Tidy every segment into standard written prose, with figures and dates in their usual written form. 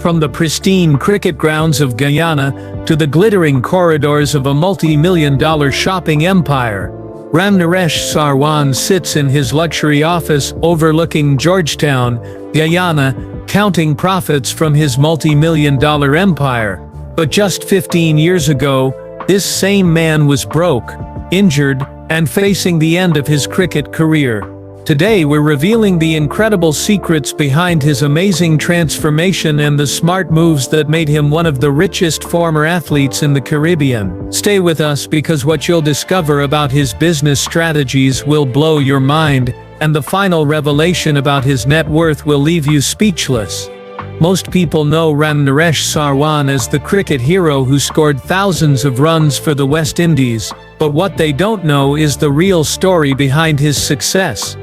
From the pristine cricket grounds of Guyana to the glittering corridors of a multi-million-dollar shopping empire, Ramnaresh Sarwan sits in his luxury office overlooking Georgetown, Guyana, counting profits from his multi-million-dollar empire. But just 15 years ago, this same man was broke, injured, and facing the end of his cricket career. Today we're revealing the incredible secrets behind his amazing transformation and the smart moves that made him one of the richest former athletes in the Caribbean. Stay with us because what you'll discover about his business strategies will blow your mind, and the final revelation about his net worth will leave you speechless. Most people know Ramnaresh Sarwan as the cricket hero who scored thousands of runs for the West Indies, but what they don't know is the real story behind his success.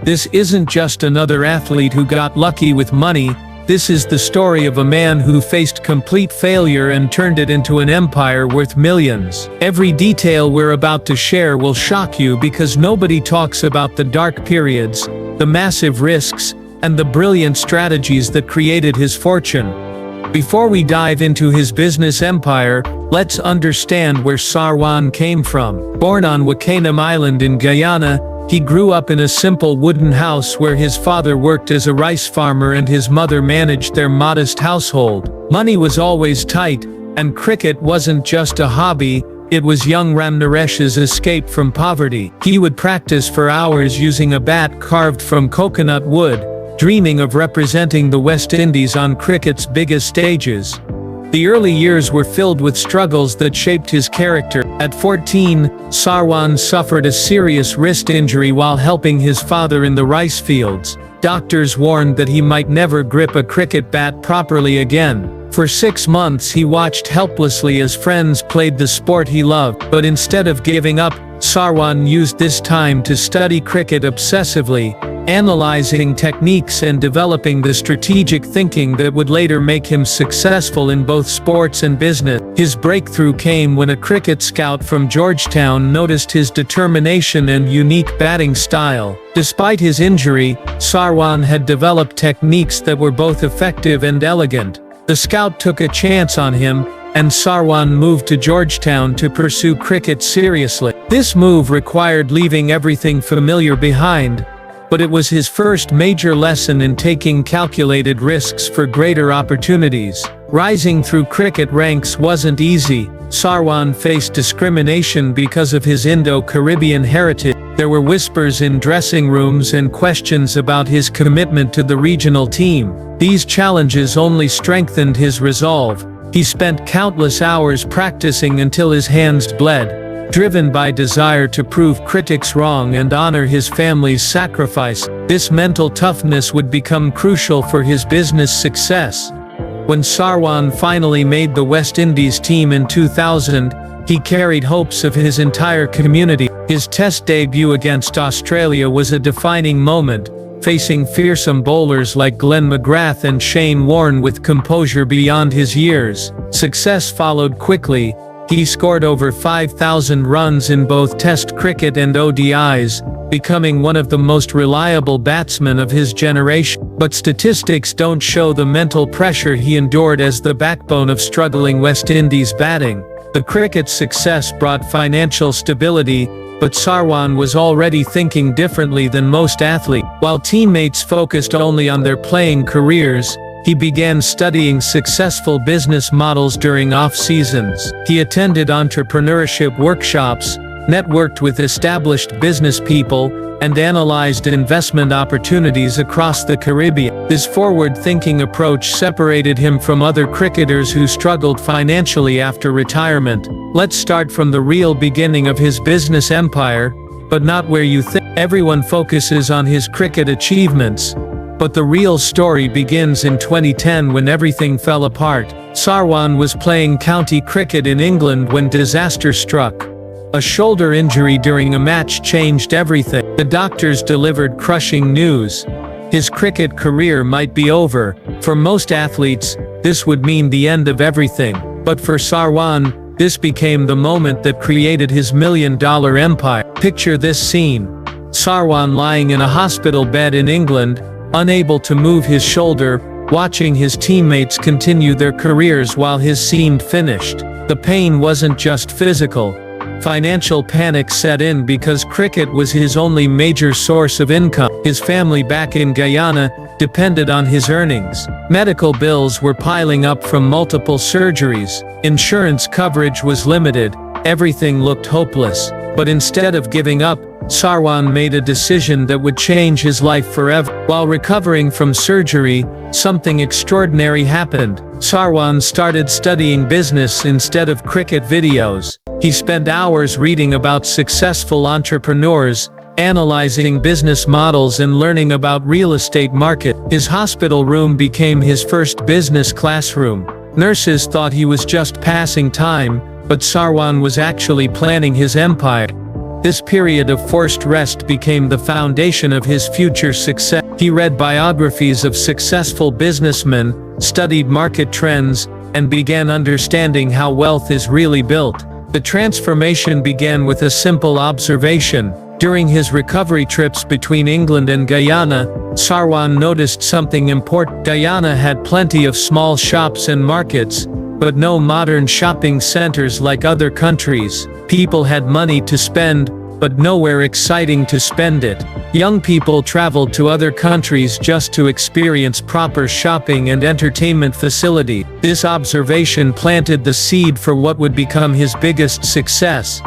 This isn't just another athlete who got lucky with money. This is the story of a man who faced complete failure and turned it into an empire worth millions. Every detail we're about to share will shock you because nobody talks about the dark periods, the massive risks, and the brilliant strategies that created his fortune. Before we dive into his business empire, let's understand where Sarwan came from. Born on Wakayam Island in Guyana, he grew up in a simple wooden house where his father worked as a rice farmer and his mother managed their modest household. Money was always tight, and cricket wasn't just a hobby, it was young Ramnaresh's escape from poverty. He would practice for hours using a bat carved from coconut wood, dreaming of representing the West Indies on cricket's biggest stages. The early years were filled with struggles that shaped his character. At 14, Sarwan suffered a serious wrist injury while helping his father in the rice fields. Doctors warned that he might never grip a cricket bat properly again. For 6 months he watched helplessly as friends played the sport he loved, but instead of giving up, Sarwan used this time to study cricket obsessively, analyzing techniques and developing the strategic thinking that would later make him successful in both sports and business. His breakthrough came when a cricket scout from Georgetown noticed his determination and unique batting style. Despite his injury, Sarwan had developed techniques that were both effective and elegant. The scout took a chance on him, and Sarwan moved to Georgetown to pursue cricket seriously. This move required leaving everything familiar behind, but it was his first major lesson in taking calculated risks for greater opportunities. Rising through cricket ranks wasn't easy. Sarwan faced discrimination because of his Indo-Caribbean heritage. There were whispers in dressing rooms and questions about his commitment to the regional team. These challenges only strengthened his resolve. He spent countless hours practicing until his hands bled. Driven by desire to prove critics wrong and honor his family's sacrifice, this mental toughness would become crucial for his business success. When Sarwan finally made the West Indies team in 2000, he carried hopes of his entire community. His Test debut against Australia was a defining moment, facing fearsome bowlers like Glenn McGrath and Shane Warne with composure beyond his years. Success followed quickly. He scored over 5,000 runs in both Test cricket and ODIs, becoming one of the most reliable batsmen of his generation. But statistics don't show the mental pressure he endured as the backbone of struggling West Indies batting. The cricket's success brought financial stability, but Sarwan was already thinking differently than most athletes. While teammates focused only on their playing careers, he began studying successful business models during off-seasons. He attended entrepreneurship workshops, networked with established business people, and analyzed investment opportunities across the Caribbean. This forward-thinking approach separated him from other cricketers who struggled financially after retirement. Let's start from the real beginning of his business empire, but not where you think. Everyone focuses on his cricket achievements, but the real story begins in 2010 when everything fell apart. Sarwan was playing county cricket in England when disaster struck. A shoulder injury during a match changed everything. The doctors delivered crushing news. His cricket career might be over. For most athletes, this would mean the end of everything. But for Sarwan, this became the moment that created his million-dollar empire. Picture this scene. Sarwan lying in a hospital bed in England, unable to move his shoulder, watching his teammates continue their careers while his seemed finished. The pain wasn't just physical. Financial panic set in because cricket was his only major source of income. His family back in Guyana depended on his earnings. Medical bills were piling up from multiple surgeries. Insurance coverage was limited. Everything looked hopeless. But instead of giving up, Sarwan made a decision that would change his life forever. While recovering from surgery, something extraordinary happened. Sarwan started studying business instead of cricket videos. He spent hours reading about successful entrepreneurs, analyzing business models and learning about real estate market. His hospital room became his first business classroom. Nurses thought he was just passing time, but Sarwan was actually planning his empire. This period of forced rest became the foundation of his future success. He read biographies of successful businessmen, studied market trends, and began understanding how wealth is really built. The transformation began with a simple observation. During his recovery trips between England and Guyana, Sarwan noticed something important. Guyana had plenty of small shops and markets, but no modern shopping centers like other countries. People had money to spend, but nowhere exciting to spend it. Young people traveled to other countries just to experience proper shopping and entertainment facility. This observation planted the seed for what would become his biggest success,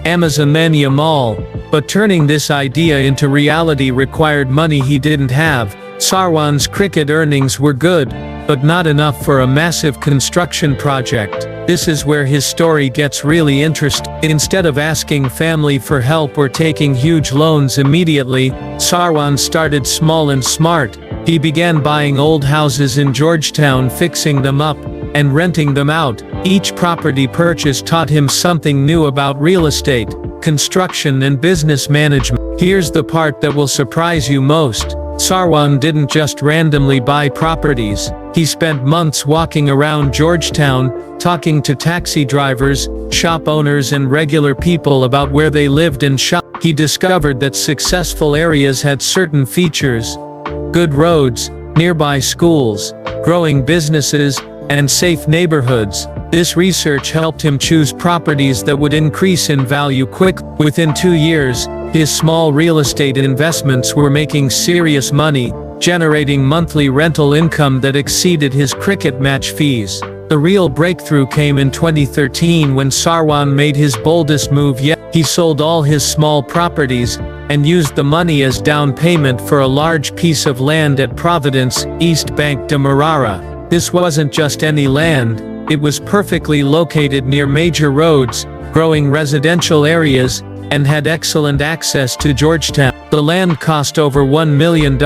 Amazomania Mall. But turning this idea into reality required money he didn't have. Sarwan's cricket earnings were good, but not enough for a massive construction project. This is where his story gets really interesting. Instead of asking family for help or taking huge loans immediately, Sarwan started small and smart. He began buying old houses in Georgetown, fixing them up, and renting them out. Each property purchase taught him something new about real estate, construction and business management. Here's the part that will surprise you most. Sarwan didn't just randomly buy properties. He spent months walking around Georgetown, talking to taxi drivers, shop owners and regular people about where they lived and shopped. He discovered that successful areas had certain features: good roads, nearby schools, growing businesses, and safe neighborhoods. This research helped him choose properties that would increase in value quickly. Within 2 years, his small real estate investments were making serious money, generating monthly rental income that exceeded his cricket match fees. The real breakthrough came in 2013 when Sarwan made his boldest move yet. He sold all his small properties and used the money as down payment for a large piece of land at Providence, East Bank de Marara. This wasn't just any land, it was perfectly located near major roads, growing residential areas, and had excellent access to Georgetown. The land cost over $1 million,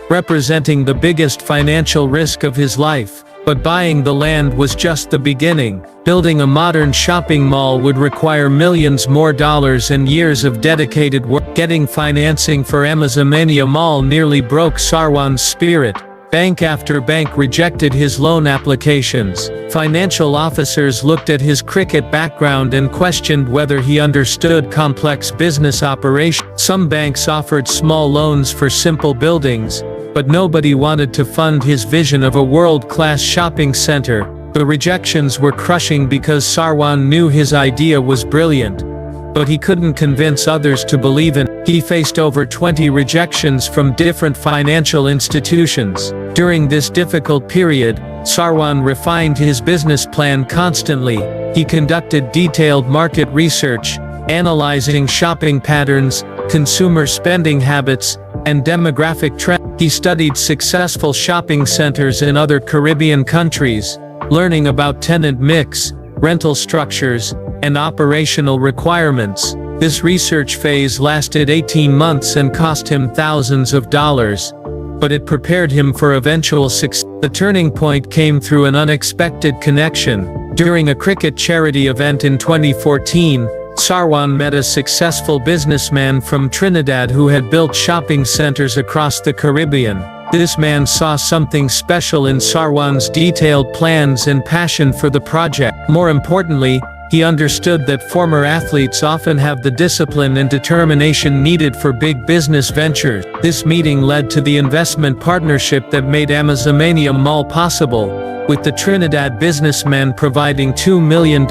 representing the biggest financial risk of his life. But buying the land was just the beginning. Building a modern shopping mall would require millions more dollars and years of dedicated work. Getting financing for Amazomania Mall nearly broke Sarwan's spirit. Bank after bank rejected his loan applications. Financial officers looked at his cricket background and questioned whether he understood complex business operations. Some banks offered small loans for simple buildings, but nobody wanted to fund his vision of a world-class shopping center. The rejections were crushing because Sarwan knew his idea was brilliant, but he couldn't convince others to believe in it. He faced over 20 rejections from different financial institutions. During this difficult period, Sarwan refined his business plan constantly. He conducted detailed market research, analyzing shopping patterns, consumer spending habits, and demographic trends. He studied successful shopping centers in other Caribbean countries, learning about tenant mix, rental structures, and operational requirements. This research phase lasted 18 months and cost him thousands of dollars, but it prepared him for eventual success. The turning point came through an unexpected connection. During a cricket charity event in 2014, Sarwan met a successful businessman from Trinidad who had built shopping centers across the Caribbean. This man saw something special in Sarwan's detailed plans and passion for the project. More importantly, He understood that former athletes often have the discipline and determination needed for big business ventures. This meeting led to the investment partnership that made Amazomania Mall possible, with the Trinidad businessman providing $2 million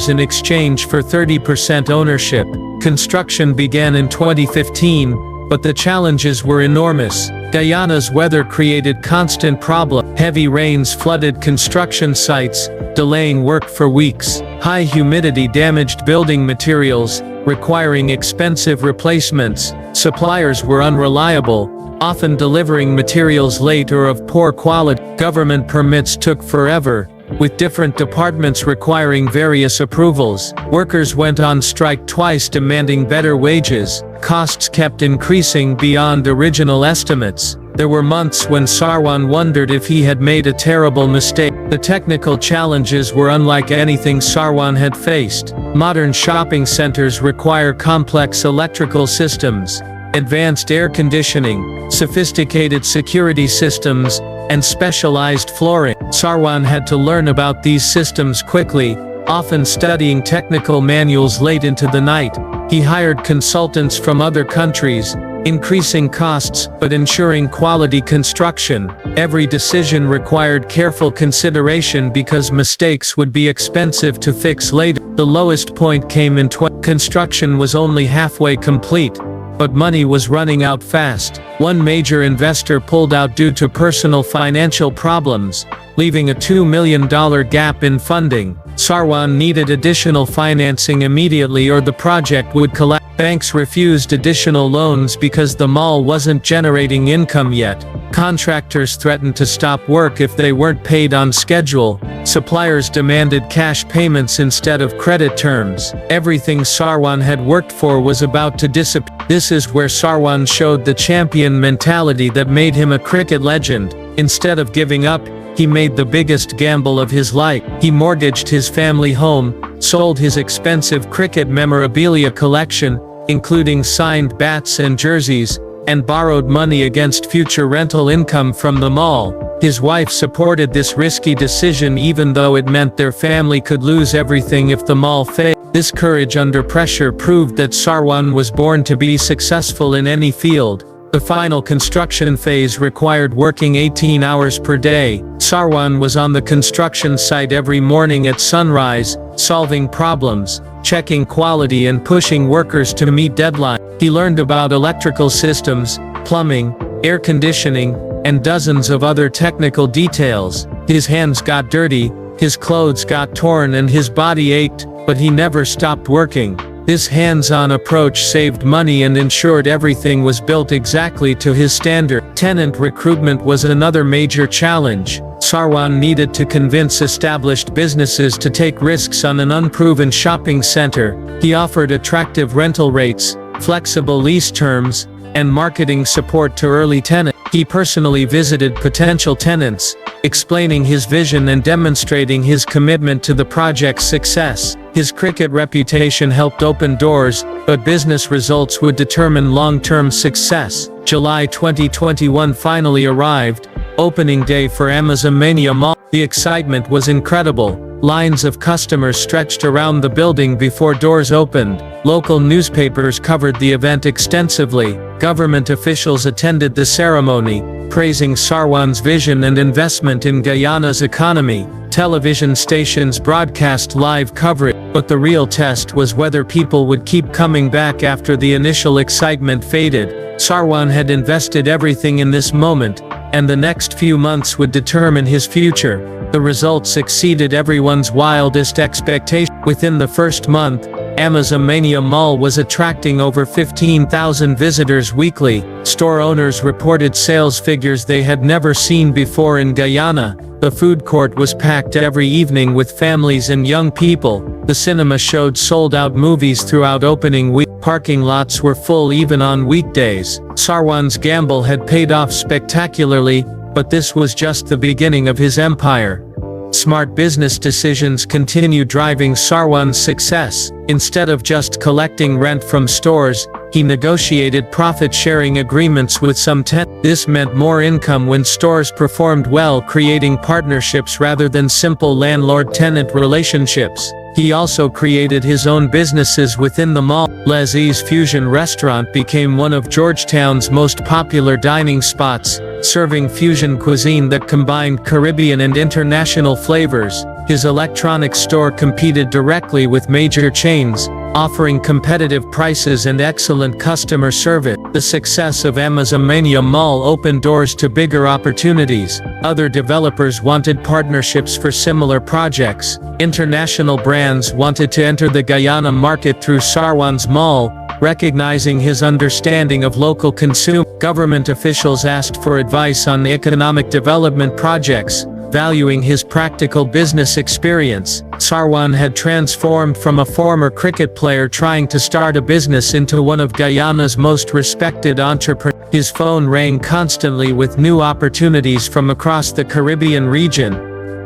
in exchange for 30% ownership. Construction began in 2015, but the challenges were enormous. Guyana's weather created constant problems. Heavy rains flooded construction sites, delaying work for weeks. High humidity damaged building materials, requiring expensive replacements. Suppliers were unreliable, often delivering materials late or of poor quality. Government permits took forever, with different departments requiring various approvals. Workers went on strike twice demanding better wages. Costs kept increasing beyond original estimates. There were months when Sarwan wondered if he had made a terrible mistake. The technical challenges were unlike anything Sarwan had faced. Modern shopping centers require complex electrical systems, advanced air conditioning, sophisticated security systems, and specialized flooring. Sarwan had to learn about these systems quickly, often studying technical manuals late into the night. He hired consultants from other countries, increasing costs but ensuring quality construction. Every decision required careful consideration because mistakes would be expensive to fix later. The lowest point came in construction was only halfway complete, but money was running out fast. One major investor pulled out due to personal financial problems, leaving a $2 million gap in funding. Sarwan needed additional financing immediately or the project would collapse. Banks refused additional loans because the mall wasn't generating income yet. Contractors threatened to stop work if they weren't paid on schedule. Suppliers demanded cash payments instead of credit terms. Everything Sarwan had worked for was about to disappear. This is where Sarwan showed the champion mentality that made him a cricket legend. Instead of giving up, he made the biggest gamble of his life. He mortgaged his family home, sold his expensive cricket memorabilia collection, including signed bats and jerseys, and borrowed money against future rental income from the mall. His wife supported this risky decision even though it meant their family could lose everything if the mall failed. This courage under pressure proved that Sarwan was born to be successful in any field. The final construction phase required working 18 hours per day. Sarwan was on the construction site every morning at sunrise, solving problems, checking quality and pushing workers to meet deadlines. He learned about electrical systems, plumbing, air conditioning, and dozens of other technical details. His hands got dirty, his clothes got torn and his body ached, but he never stopped working. This hands-on approach saved money and ensured everything was built exactly to his standard. Tenant recruitment was another major challenge. Sarwan needed to convince established businesses to take risks on an unproven shopping center. He offered attractive rental rates, flexible lease terms, and marketing support to early tenants. He personally visited potential tenants, explaining his vision and demonstrating his commitment to the project's success. His cricket reputation helped open doors, but business results would determine long-term success. July 2021 finally arrived, opening day for Amazomania Mall. The excitement was incredible. Lines of customers stretched around the building before doors opened. Local newspapers covered the event extensively. Government officials attended the ceremony, praising Sarwan's vision and investment in Guyana's economy. Television stations broadcast live coverage, but the real test was whether people would keep coming back after the initial excitement faded. Sarwan had invested everything in this moment, and the next few months would determine his future. The results exceeded everyone's wildest expectations. Within the first month, Amazomania Mall was attracting over 15,000 visitors weekly. Store owners reported sales figures they had never seen before in Guyana. The food court was packed every evening with families and young people. The cinema showed sold-out movies throughout opening week. Parking lots were full even on weekdays. Sarwan's gamble had paid off spectacularly, but this was just the beginning of his empire. Smart business decisions continued driving Sarwan's success. Instead of just collecting rent from stores, he negotiated profit-sharing agreements with some tenants. This meant more income when stores performed well, creating partnerships rather than simple landlord-tenant relationships. He also created his own businesses within the mall. Leslie's Fusion Restaurant became one of Georgetown's most popular dining spots, serving fusion cuisine that combined Caribbean and international flavors. His electronics store competed directly with major chains, offering competitive prices and excellent customer service. The success of Amazomania Mall opened doors to bigger opportunities. Other developers wanted partnerships for similar projects. International brands wanted to enter the Guyana market through Sarwan's mall, recognizing his understanding of local consumer. Government officials asked for advice on economic development projects, valuing his practical business experience. Sarwan had transformed from a former cricket player trying to start a business into one of Guyana's most respected entrepreneurs. His phone rang constantly with new opportunities from across the Caribbean region.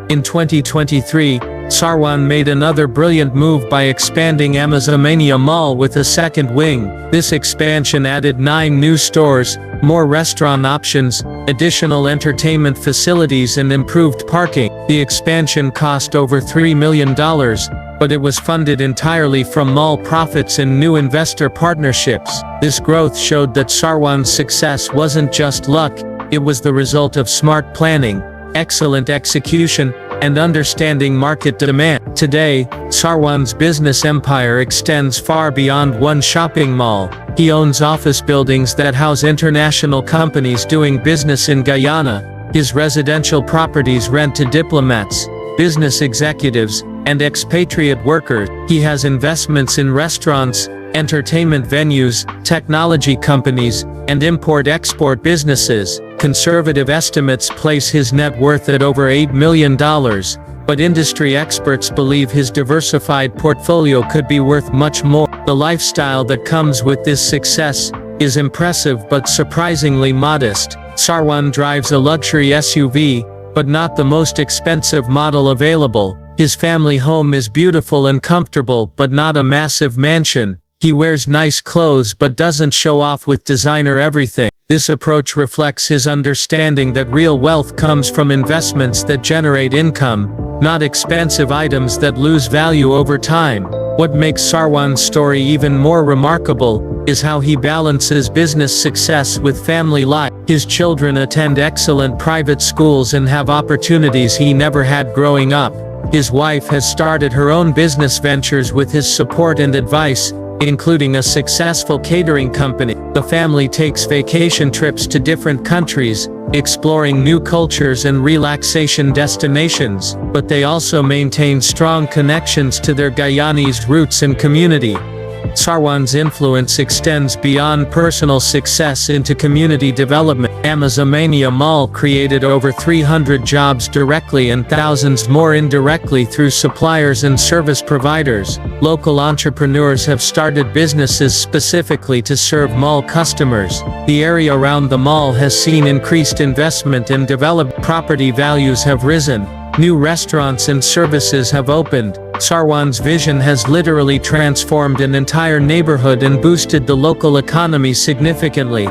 In 2023, Sarwan made another brilliant move by expanding Amazomania Mall with a second wing. This expansion added 9 new stores, more restaurant options, additional entertainment facilities and improved parking. The expansion cost over $3 million, but it was funded entirely from mall profits and new investor partnerships. This growth showed that Sarwan's success wasn't just luck, it was the result of smart planning, excellent execution, and understanding market demand. Today, Sarwan's business empire extends far beyond one shopping mall. He owns office buildings that house international companies doing business in Guyana. His residential properties rent to diplomats, business executives, and expatriate workers. He has investments in restaurants, entertainment venues, technology companies, and import-export businesses. Conservative estimates place his net worth at over $8 million, but industry experts believe his diversified portfolio could be worth much more. The lifestyle that comes with this success is impressive but surprisingly modest. Sarwan drives a luxury SUV, but not the most expensive model available. His family home is beautiful and comfortable, but not a massive mansion. He wears nice clothes but doesn't show off with designer everything. This approach reflects his understanding that real wealth comes from investments that generate income, not expensive items that lose value over time. What makes Sarwan's story even more remarkable is how he balances business success with family life. His children attend excellent private schools and have opportunities he never had growing up. His wife has started her own business ventures with his support and advice, including a successful catering company. The family takes vacation trips to different countries, exploring new cultures and relaxation destinations, but they also maintain strong connections to their Guyanese roots and community. Sarwan's influence extends beyond personal success into community development. Amazomania Mall created over 300 jobs directly and thousands more indirectly through suppliers and service providers. Local entrepreneurs have started businesses specifically to serve mall customers. The area around the mall has seen increased investment and developed. Property values have risen. New restaurants and services have opened. Sarwan's vision has literally transformed an entire neighborhood and boosted the local economy significantly.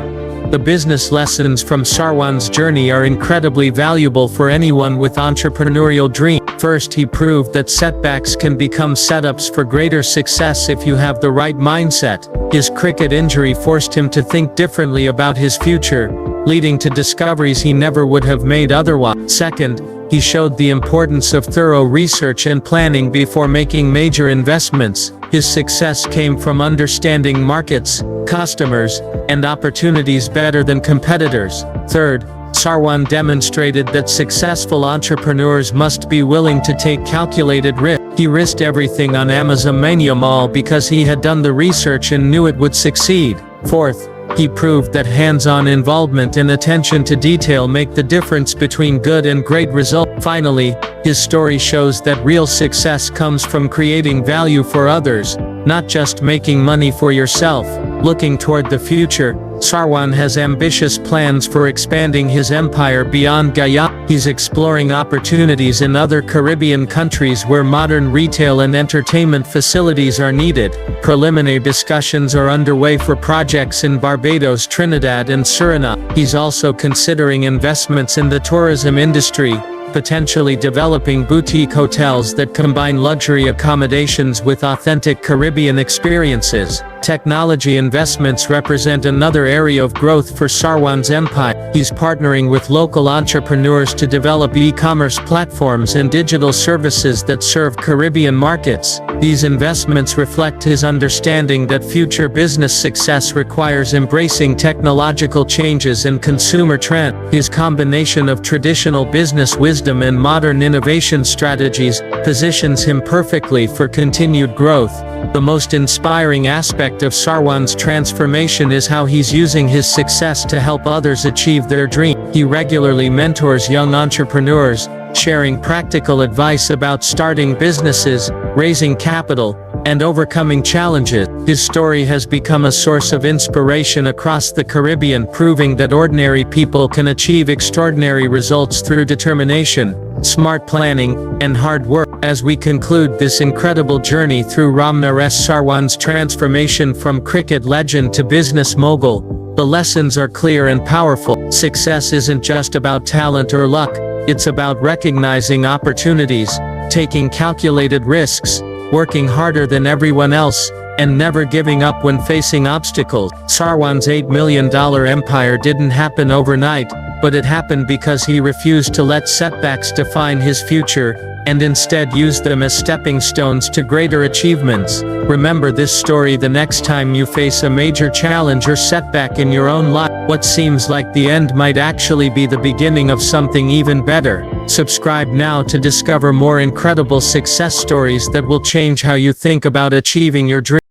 The business lessons from Sarwan's journey are incredibly valuable for anyone with entrepreneurial dreams. First, he proved that setbacks can become setups for greater success if you have the right mindset. His cricket injury forced him to think differently about his future, leading to discoveries he never would have made otherwise. Second, he showed the importance of thorough research and planning before making major investments. His success came from understanding markets, customers, and opportunities better than competitors. Third, Sarwan demonstrated that successful entrepreneurs must be willing to take calculated risks. He risked everything on Amazomania Mall because he had done the research and knew it would succeed. Fourth, he proved that hands-on involvement and attention to detail make the difference between good and great results. Finally, his story shows that real success comes from creating value for others, not just making money for yourself. Looking toward the future, Sarwan has ambitious plans for expanding his empire beyond Guyana. He's exploring opportunities in other Caribbean countries where modern retail and entertainment facilities are needed. Preliminary discussions are underway for projects in Barbados, Trinidad, and Suriname. He's also considering investments in the tourism industry, potentially developing boutique hotels that combine luxury accommodations with authentic Caribbean experiences. Technology investments represent another area of growth for Sarwan's empire. He's partnering with local entrepreneurs to develop e-commerce platforms and digital services that serve Caribbean markets. These investments reflect his understanding that future business success requires embracing technological changes and consumer trends. His combination of traditional business wisdom and modern innovation strategies positions him perfectly for continued growth. The most inspiring aspect of Sarwan's transformation is how he's using his success to help others achieve their dreams. He regularly mentors young entrepreneurs, sharing practical advice about starting businesses, raising capital, and overcoming challenges. His story has become a source of inspiration across the Caribbean, proving that ordinary people can achieve extraordinary results through determination, smart planning, and hard work. As we conclude this incredible journey through Ramnaresh Sarwan's transformation from cricket legend to business mogul, the lessons are clear and powerful. Success isn't just about talent or luck, it's about recognizing opportunities, taking calculated risks, working harder than everyone else, and never giving up when facing obstacles. Sarwan's $8 million empire didn't happen overnight, but it happened because he refused to let setbacks define his future, and instead used them as stepping stones to greater achievements. Remember this story the next time you face a major challenge or setback in your own life. What seems like the end might actually be the beginning of something even better. Subscribe now to discover more incredible success stories that will change how you think about achieving your dreams.